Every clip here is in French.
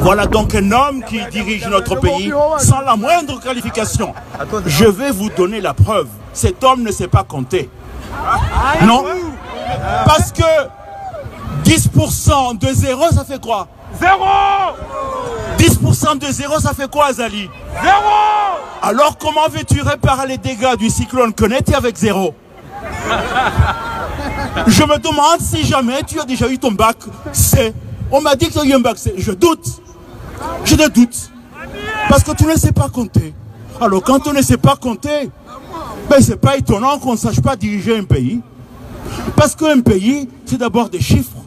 Voilà donc un homme qui dirige notre pays sans la moindre qualification. Je vais vous donner la preuve. Cet homme ne sait pas compter. Non. Parce que 10% de 0, ça fait quoi? 0. 10% de 0, ça fait quoi, Azali? 0. Alors comment veux-tu réparer les dégâts du cyclone Kenneth avec 0? Je me demande si jamais tu as déjà eu ton bac C. On m'a dit que tu as eu un bac C. Je doute. Je ne doute. Parce que tu ne sais pas compter. Alors quand on ne sait pas compter, ben, c'est pas étonnant qu'on ne sache pas diriger un pays. Parce qu'un pays, c'est d'abord des chiffres.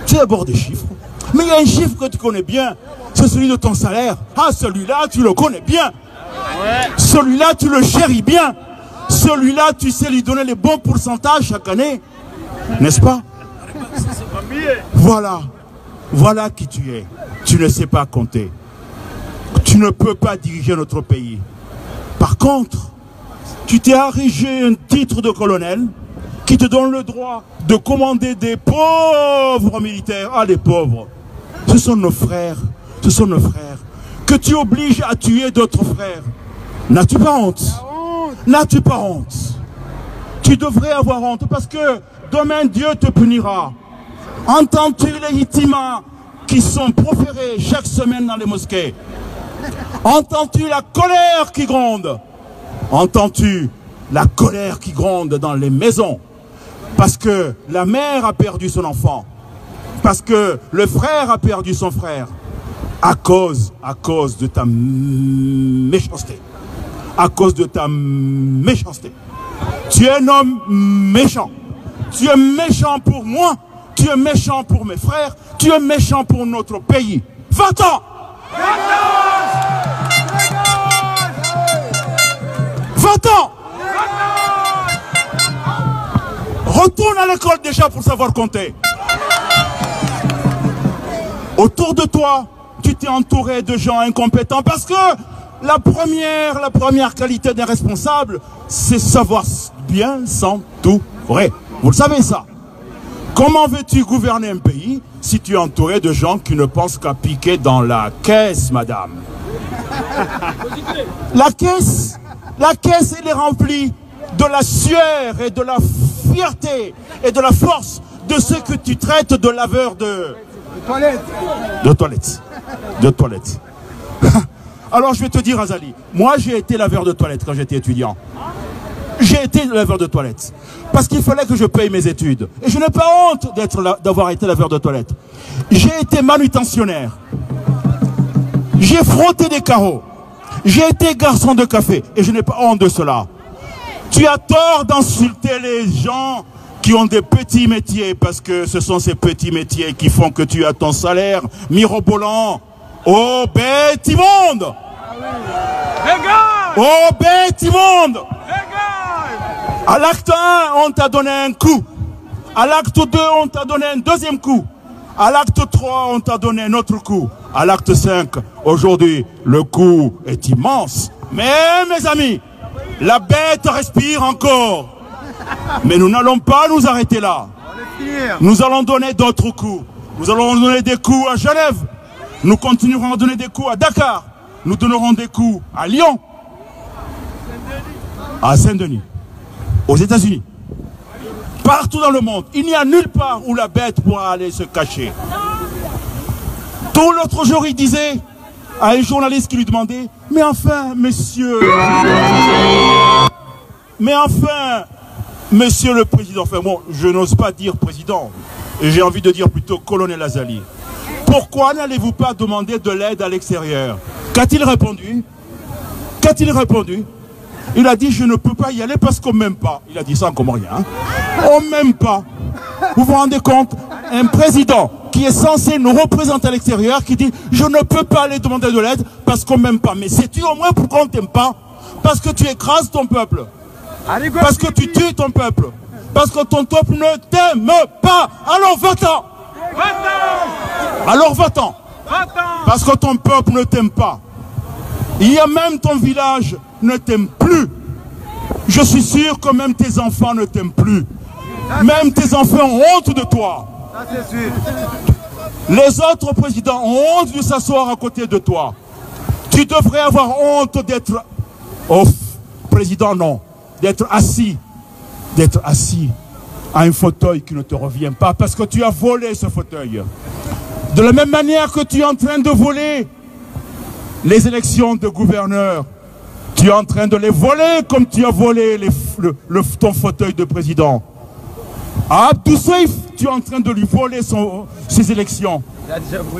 C'est d'abord des chiffres. Mais il y a un chiffre que tu connais bien. C'est celui de ton salaire. Ah, celui-là, tu le connais bien. Celui-là, tu le chéris bien. Celui-là, tu sais lui donner les bons pourcentages chaque année. N'est-ce pas? Voilà. Voilà qui tu es. Tu ne sais pas compter. Tu ne peux pas diriger notre pays. Par contre, tu t'es érigé un titre de colonel qui te donne le droit de commander des pauvres militaires. Ah, les pauvres. Ce sont nos frères. Ce sont nos frères. Que tu obliges à tuer d'autres frères. N'as-tu pas honte? N'as-tu pas honte? Tu devrais avoir honte parce que demain Dieu te punira. Entends-tu les hitimats qui sont proférés chaque semaine dans les mosquées? Entends-tu la colère qui gronde? Entends-tu la colère qui gronde dans les maisons? Parce que la mère a perdu son enfant. Parce que le frère a perdu son frère. À cause de ta méchanceté. À cause de ta méchanceté. Tu es un homme méchant. Tu es méchant pour moi. Tu es méchant pour mes frères. Tu es méchant pour notre pays. Va-t'en! Va-t'en! Retourne à l'école déjà pour savoir compter. Autour de toi, tu t'es entouré de gens incompétents parce que la première qualité d'un responsable, c'est savoir bien s'entourer. Vous le savez ça. Comment veux-tu gouverner un pays si tu es entouré de gens qui ne pensent qu'à piquer dans la caisse, madame? La caisse, elle est remplie de la sueur et de la fierté et de la force de ceux que tu traites de laveurs de toilettes. Alors je vais te dire, Azali, moi j'ai été laveur de toilettes quand j'étais étudiant. J'ai été laveur de toilettes parce qu'il fallait que je paye mes études. Et je n'ai pas honte d'avoir été laveur de toilettes. J'ai été manutentionnaire. J'ai frotté des carreaux. J'ai été garçon de café. Et je n'ai pas honte de cela. Tu as tort d'insulter les gens qui ont des petits métiers parce que ce sont ces petits métiers qui font que tu as ton salaire mirobolant. Oh bête immonde! Oh bête immonde! À l'acte 1, on t'a donné un coup. À l'acte 2, on t'a donné un deuxième coup. À l'acte 3, on t'a donné un autre coup. À l'acte 5, aujourd'hui, le coup est immense. Mais mes amis, la bête respire encore. Mais nous n'allons pas nous arrêter là. Nous allons donner d'autres coups. Nous allons donner des coups à Genève. Nous continuerons à donner des coups à Dakar. Nous donnerons des coups à Lyon. À Saint-Denis. Aux États-Unis. Partout dans le monde. Il n'y a nulle part où la bête pourra aller se cacher. Tout l'autre jour, il disait à un journaliste qui lui demandait « Mais enfin, monsieur... Mais enfin, monsieur le président... » Enfin bon, je n'ose pas dire président. J'ai envie de dire plutôt colonel Azali. Pourquoi n'allez-vous pas demander de l'aide à l'extérieur? Qu'a-t-il répondu? Qu'a-t-il répondu? Il a dit, je ne peux pas y aller parce qu'on ne m'aime pas. Il a dit ça comme rien. Hein? On ne m'aime pas. Vous vous rendez compte? Un président qui est censé nous représenter à l'extérieur, qui dit, je ne peux pas aller demander de l'aide parce qu'on ne m'aime pas. Mais sais-tu au moins pourquoi on ne t'aime pas? Parce que tu écrases ton peuple. Parce que tu tues ton peuple. Parce que ton peuple ne t'aime pas. Alors va-t'en. Alors va-t'en. Parce que ton peuple ne t'aime pas. Il y a même ton village ne t'aime plus. Je suis sûr que même tes enfants ne t'aiment plus. Même tes enfants ont honte de toi. Les autres présidents ont honte de s'asseoir à côté de toi. Tu devrais avoir honte d'être... Oh, président, non. D'être assis à un fauteuil qui ne te revient pas parce que tu as volé ce fauteuil. De la même manière que tu es en train de voler les élections de gouverneurs, tu es en train de les voler comme tu as volé ton fauteuil de président. À Abdou Seif, tu es en train de lui voler ses élections.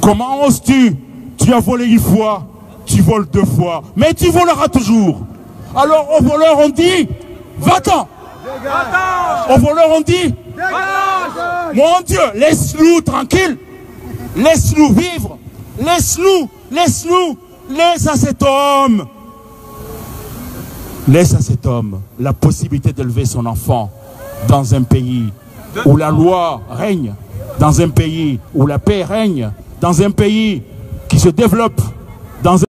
Comment oses-tu? Tu as volé une fois, tu voles deux fois, mais tu voleras toujours. Alors aux voleurs on dit, va-t'en. Aux voleurs on dit, mon Dieu, laisse-nous tranquille. Laisse-nous vivre. Laisse-nous. Laisse à cet homme. Laisse à cet homme la possibilité d'élever son enfant dans un pays où la loi règne, dans un pays où la paix règne, dans un pays qui se développe, dans un